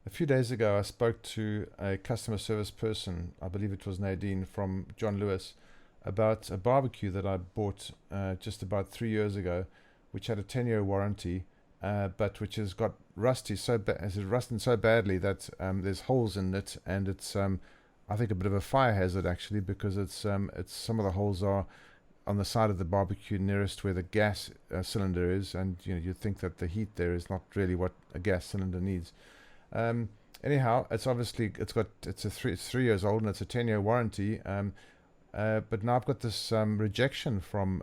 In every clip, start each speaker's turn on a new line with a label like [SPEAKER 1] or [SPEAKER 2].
[SPEAKER 1] A few days ago, I spoke to a customer service person, I believe it was Nadine from John Lewis, about a barbecue that I bought just about 3 years ago, which had a 10-year warranty, but which has got rusty has rusted so badly that there's holes in it, and it's I think a bit of a fire hazard actually, because it's some of the holes are on the side of the barbecue nearest where the gas cylinder is, and you'd think that the heat there is not really what a gas cylinder needs. Um, Anyhow, it's 3 years old and it's a 10-year warranty. But now I've got this rejection from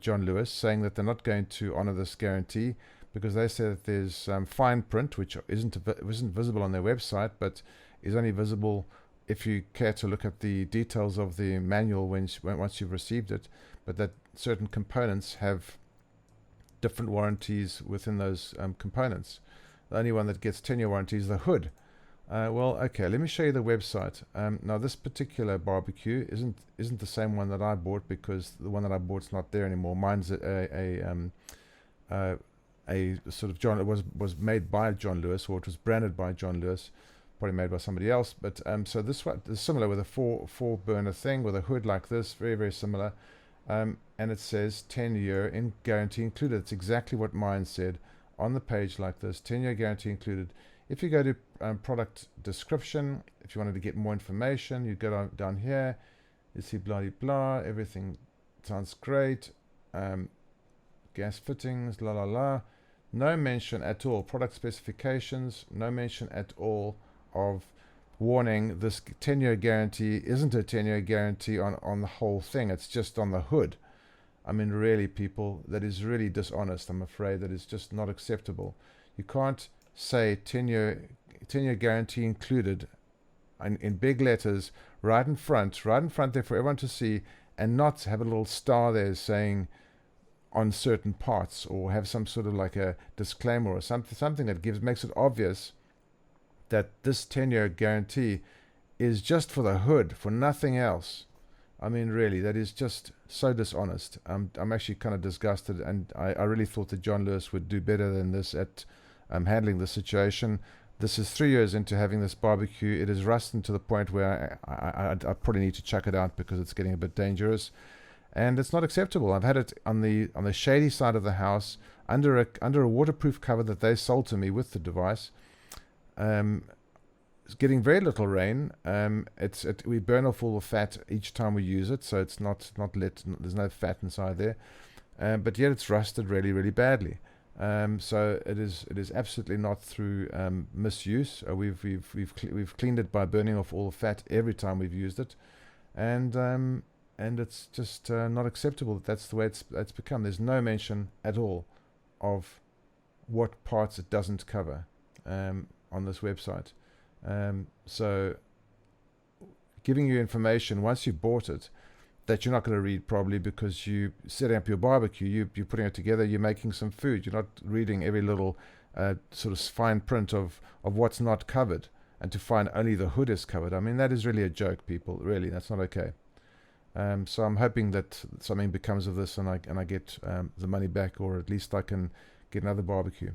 [SPEAKER 1] John Lewis saying that they're not going to honor this guarantee because they say that there's fine print which isn't visible on their website, but is only visible if you care to look at the details of the manual once you've received it. But that certain components have different warranties within those components. The only one that gets 10-year warranty is the hood. Well, okay, let me show you the website. Now, this particular barbecue isn't the same one that I bought, because the one that I bought's not there anymore. Mine's a sort of John. It was made by John Lewis, or it was branded by John Lewis, probably made by somebody else. But so this one is similar, with a four burner thing with a hood like this, very very similar. And it says 10-year in guarantee included. It's exactly what mine said on the page like this, 10-year guarantee included. If you go to product description, if you wanted to get more information, you go down here, you see blah blah, everything sounds great. Gas fittings, la la la. No mention at all, product specifications, no mention at all of warning this 10-year guarantee isn't a 10-year guarantee on the whole thing, it's just on the hood. I mean, really, people, that is really dishonest, I'm afraid. That is just not acceptable. You can't say 10-year guarantee included in big letters right in front there for everyone to see, and not have a little star there saying on certain parts, or have some sort of like a disclaimer or something that makes it obvious that this 10-year guarantee is just for the hood, for nothing else. I mean, really, that is just so dishonest. I'm actually kind of disgusted, and I really thought that John Lewis would do better than this at handling the situation. This is 3 years into having this barbecue. It is rusting to the point where I probably need to chuck it out because it's getting a bit dangerous, and it's not acceptable. I've had it on the shady side of the house under a waterproof cover that they sold to me with the device. It's getting very little rain. We burn off all the fat each time we use it, so it's not there's no fat inside there. But yet it's rusted really really badly. So it is absolutely not through misuse. We've cleaned it by burning off all the fat every time we've used it, and it's just not acceptable that that's the way it's become. There's no mention at all of what parts it doesn't cover on this website. So giving you information once you've bought it that you're not going to read, probably because you setting up your barbecue, you're putting it together, you're making some food, you're not reading every little sort of fine print of what's not covered, and to find only the hood is covered. I mean, that is really a joke, people. Really, that's not okay. So I'm hoping that something becomes of this, and I get the money back, or at least I can get another barbecue.